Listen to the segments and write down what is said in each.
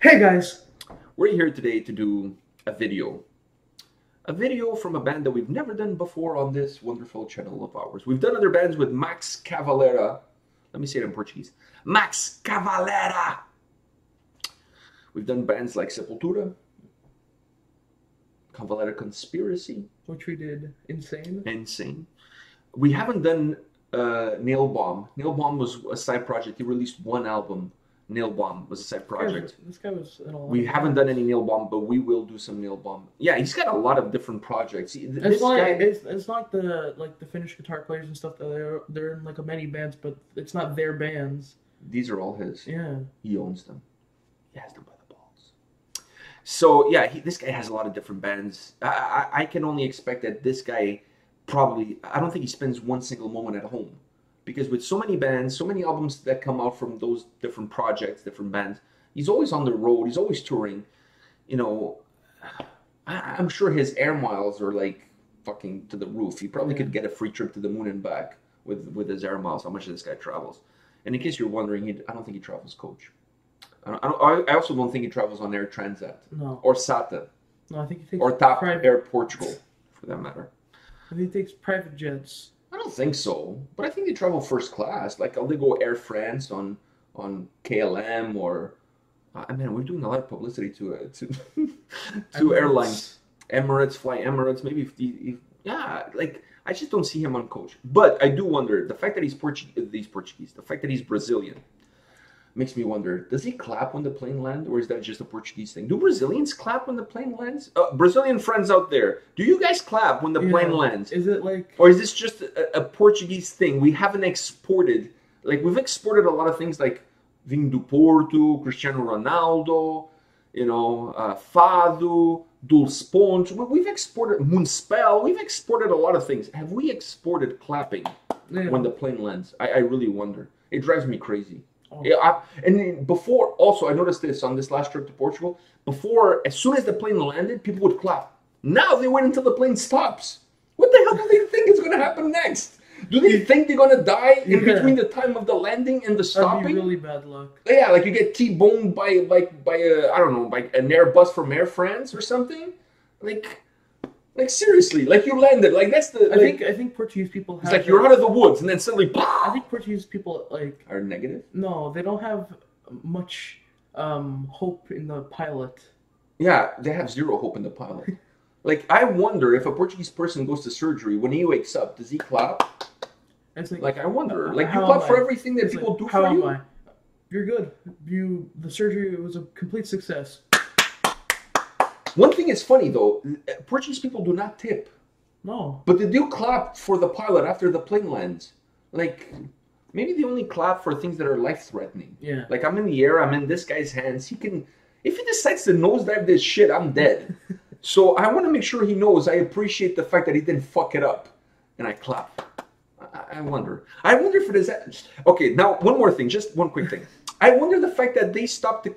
Hey guys! We're here today to do a video. A video from a band that we've never done before on this wonderful channel of ours. We've done other bands with Max Cavalera. Let me say it in Portuguese. Max Cavalera! We've done bands like Sepultura, Cavalera Conspiracy. Which we did Insane. We haven't done Nail Bomb. Nail Bomb was a side project. He released one album. Nail Bomb was a side project. This guy was in a lot We haven't done any Nail Bomb, but we will do some Nail Bomb. Yeah, he's got a lot of different projects. It's not the Finnish guitar players and stuff that they're in like many bands, but it's not their bands. These are all his. Yeah. He owns them. He has them by the balls. So yeah, this guy has a lot of different bands. I can only expect that this guy probably, I don't think he spends one single moment at home. Because with so many bands, so many albums that come out from those different projects, different bands, he's always on the road, he's always touring. You know, I'm sure his air miles are like fucking to the roof. He probably could get a free trip to the moon and back with his air miles, how much this guy travels. And in case you're wondering, I don't think he travels coach. I also don't think he travels on Air Transat. No. Or SATA. No, I think he takes or TAP Air Portugal, for that matter. I think he takes private jets. I don't think so, but I think they travel first class. Like, they go Air France on KLM or... man, we're doing a lot of publicity to airlines. Emirates, fly Emirates, maybe if like, I just don't see him on coach. But I do wonder, the fact that he's Portuguese, the fact that he's Brazilian, makes me wonder, does he clap when the plane lands, or is that just a Portuguese thing? Do Brazilians clap when the plane lands? Brazilian friends out there, do you guys clap when the plane lands? Is it like... Or is this just a Portuguese thing? We haven't exported, like, we've exported a lot of things like Vinho do Porto, Cristiano Ronaldo, you know, Fado, Dulce Ponte. We've exported Moonspell. We've exported a lot of things. Have we exported clapping when the plane lands? I really wonder. It drives me crazy. Oh. Yeah, and before, also, I noticed this on this last trip to Portugal. Before, as soon as the plane landed, people would clap. Now they wait until the plane stops. What the hell do they think is going to happen next? Do they think they're going to die in between the time of the landing and the stopping? That'd be really bad luck. Yeah, like you get T-boned by an Airbus from Air France or something. Like seriously, like you landed, like that's the. I think Portuguese people have. It's like you're out of the woods, and then suddenly. I think Portuguese people are negative. No, they don't have much hope in the pilot. Yeah, they have zero hope in the pilot. Like, I wonder if a Portuguese person goes to surgery, when he wakes up, does he clap? It's like I wonder. Like, you clap for everything that people do for you. How am I? You're good. The surgery was a complete success. One thing is funny, though. Portuguese people do not tip. No. But they do clap for the pilot after the plane lands. Like, maybe they only clap for things that are life-threatening. Yeah. Like, I'm in the air. I'm in this guy's hands. He can... If he decides to nosedive this shit, I'm dead. So I want to make sure he knows I appreciate the fact that he didn't fuck it up. And I clap. I wonder. I wonder if it is... Okay, now, one more thing. Just one quick thing. I wonder the fact that they stopped the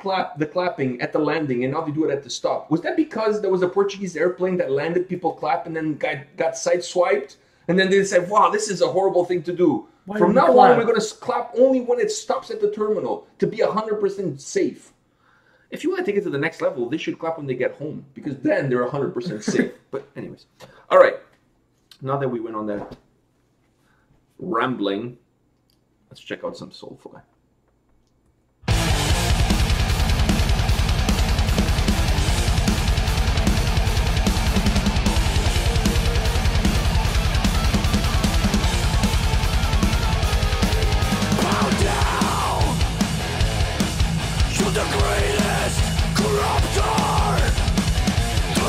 clapping at the landing and now they do it at the stop. Was that because there was a Portuguese airplane that landed, people clap, and then got sideswiped? And then they said, wow, this is a horrible thing to do. From now on, we're going to clap only when it stops at the terminal to be 100% safe. If you want to take it to the next level, they should clap when they get home, because then they're 100% safe. But anyways. All right. Now that we went on that rambling, let's check out some Soulfly.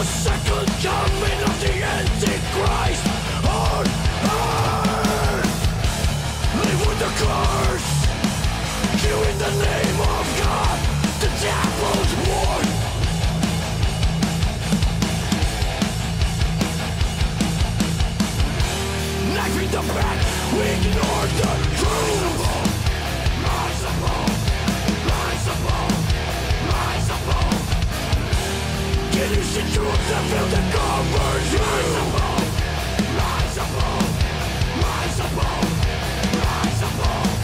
Second coming of the antichrist on earth. Live with the curse. You in the name of God, the devil's war. Knife in the back, we ignore the truth. Rise above, rise above, rise above. Can you see truth that feel the covers you? Rise above, rise above, rise above.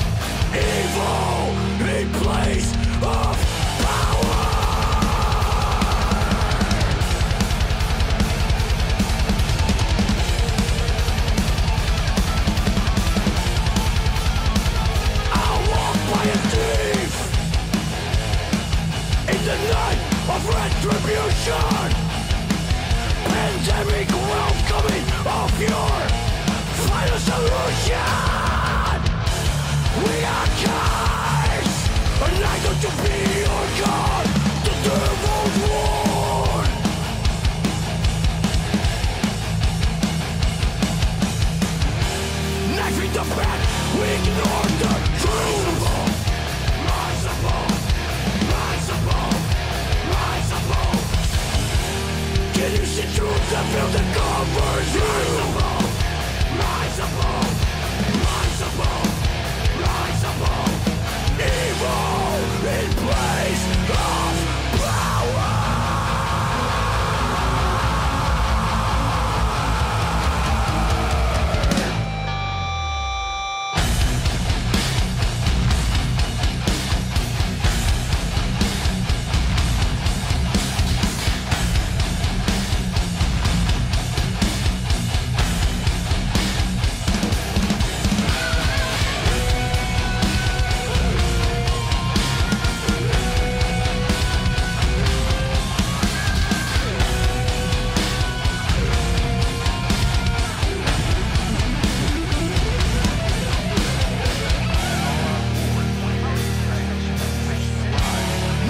Evil in place of power. solution. We are kings, and I got to be your god, the devil's one. Knife in the back, we ignore the truth. Merciful, merciful, merciful. Can you see through the veil that covers you? Merciful, merciful, merciful. Evil in place of power.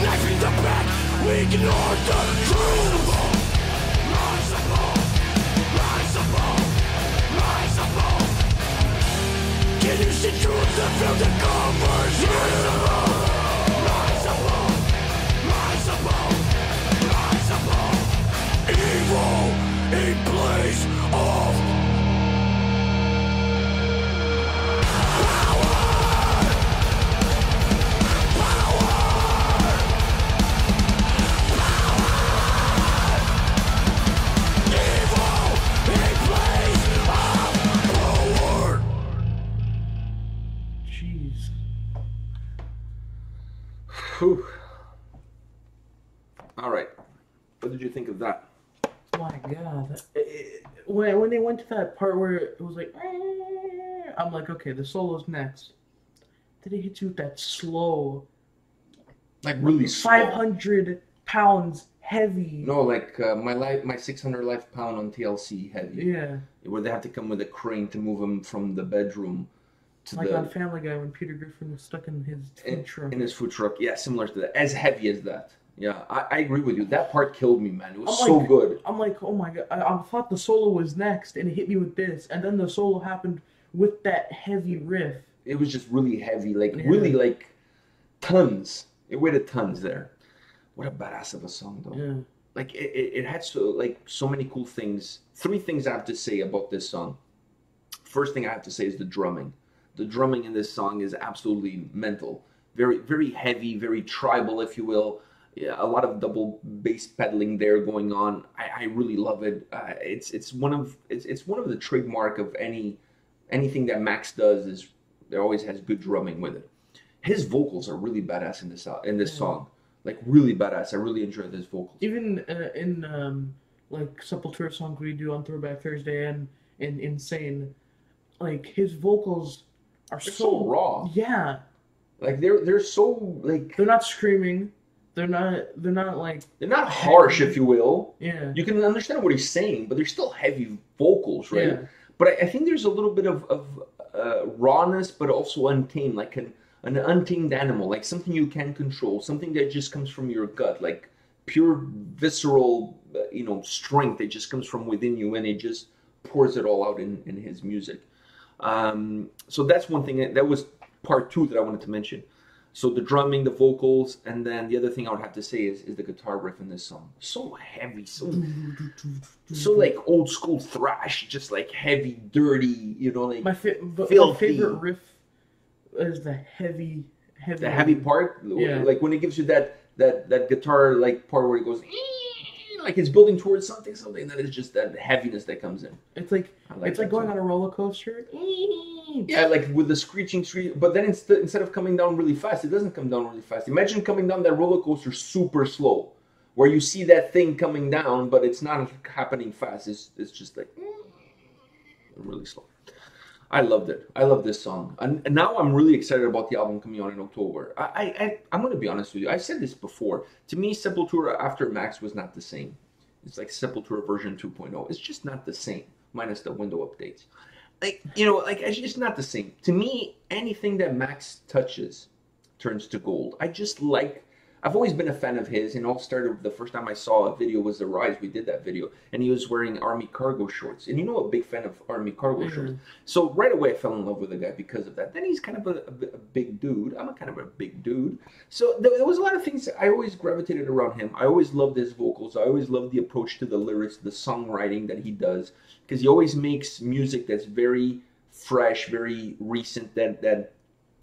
Knife in the back, we ignore the truth. Merciful, merciful, merciful. Can you see through the veil that covers you? Merciful, merciful, merciful. Evil in place of Jeez. Whew. All right. What did you think of that? My God. When they went to that part where it was like, I'm like, okay, the solo's next. Then it hits you with that slow, Like really slow. 500 pounds heavy. No, like my 600 life pound on TLC heavy. Yeah. Where they have to come with a crane to move him from the bedroom to Like the on Family Guy when Peter Griffin was stuck in his food truck. in his food truck. Yeah, similar to that. As heavy as that. Yeah, I agree with you. That part killed me, man. It was I'm so like- good. I'm like, oh my God. I thought the solo was next, and it hit me with this. And then the solo happened with that heavy riff. It was just really heavy, like Yeah. really like tons. It weighed tons there. What a badass of a song, though. Yeah. Like it had so many cool things. 3 things I have to say about this song. First thing I have to say is the drumming. The drumming in this song is absolutely mental. Very, very heavy, very tribal, if you will. Yeah, a lot of double bass pedaling there going on. I really love it. It's one of the trademark of anything that Max does is it always has good drumming with it. His vocals are really badass in this song. Like really badass. I really enjoyed his vocals. Even in like Sepultura songs we do on Throwback Thursday and in Insane, like his vocals are They're so raw. Yeah. Like they're so like They're not screaming. They're not like they're not harsh, if you will. yeah. You can understand what he's saying, but they're still heavy vocals, right? Yeah. But I think there's a little bit of rawness, but also untamed, like an untamed animal, like something you can control, something that just comes from your gut, like pure visceral, strength that just comes from within you, and it just pours it all out in his music. So that's one thing. That was part 2 that I wanted to mention. So the drumming, the vocals, and then the other thing I would have to say is the guitar riff in this song. So heavy, so like old school thrash, just like heavy, dirty, like My filthy. favorite riff is the heavy. The heavy part, Yeah. like when it gives you that guitar like part where it goes, like it's building towards something that is just that heaviness that comes in. It's like that going too. on a roller coaster. Yeah, like with the screeching street, but then instead of coming down really fast, it doesn't come down really fast. Imagine coming down that roller coaster super slow, where you see that thing coming down, but it's not happening fast. It's just like really slow. I loved it. I love this song, and now I'm really excited about the album coming out in October. I'm going to be honest with you. I've said this before. To me, Sepultura after Max was not the same. It's like Sepultura version 2.0. It's just not the same, minus the window updates. like, you know, like, it's just not the same. To me, anything that Max touches turns to gold. I've always been a fan of his, and it all started the first time I saw a video was The Rise. We did that video, and he was wearing army cargo shorts. And you know, a big fan of army cargo shorts. So right away I fell in love with the guy because of that. Then he's kind of a big dude. I'm a kind of a big dude. So there was a lot of things that I always gravitated around him. I always loved his vocals. I always loved the approach to the lyrics, the songwriting that he does, because he always makes music that's very fresh, very recent, that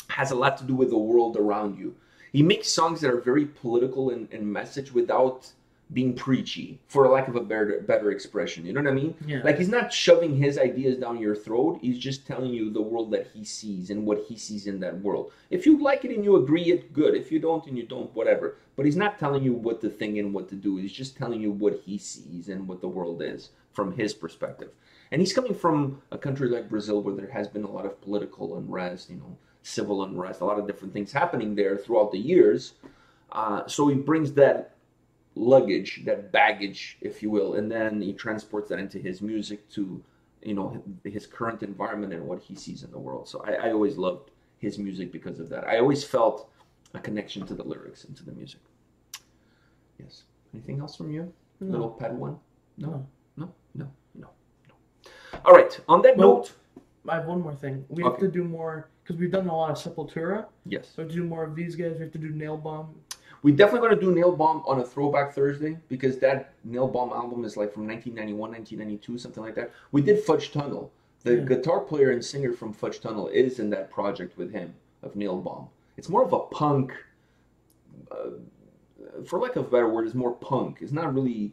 has a lot to do with the world around you. He makes songs that are very political in message without being preachy, for lack of a better expression. You know what I mean? Yeah. Like, he's not shoving his ideas down your throat. He's just telling you the world that he sees and what he sees in that world. If you like it and you agree, it's good. If you don't and you don't, whatever. But he's not telling you what to think and what to do. He's just telling you what he sees and what the world is from his perspective. And he's coming from a country like Brazil, where there has been a lot of political unrest, you know, civil unrest, a lot of different things happening there throughout the years. So he brings that luggage, that baggage, if you will, and then he transports that into his music to, you know, his current environment and what he sees in the world. So I always loved his music because of that. I always felt a connection to the lyrics and to the music. Yes. Anything else from you? No. Little pad one? No. All right. On that note, I have one more thing. We have to do more, because we've done a lot of Sepultura. yes, So we have to do more of these guys. We have to do Nail Bomb. we definitely going to do Nail Bomb on a Throwback Thursday, because that Nail Bomb album is like from 1991, 1992, something like that. We did Fudge Tunnel. The guitar player and singer from Fudge Tunnel is in that project with him of Nail Bomb. It's more of a punk, for lack of a better word, it's more punk. It's not really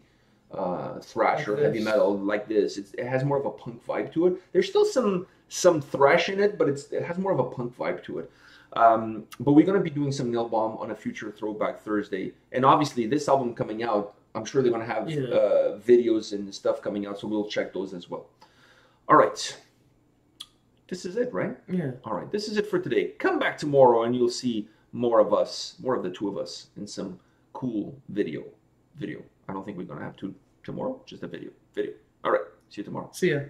thrash or heavy metal like this. It has more of a punk vibe to it. There's still some thrash in it, but it has more of a punk vibe to it. But we're going to be doing some Nail Bomb on a future Throwback Thursday. And obviously, this album coming out, I'm sure they're going to have videos and stuff coming out, so we'll check those as well. All right. This is it, right? Yeah. All right. This is it for today. Come back tomorrow, and you'll see more of us, more of the two of us, in some cool video. I don't think we're going to have two tomorrow, just a video. All right. See you tomorrow. See ya.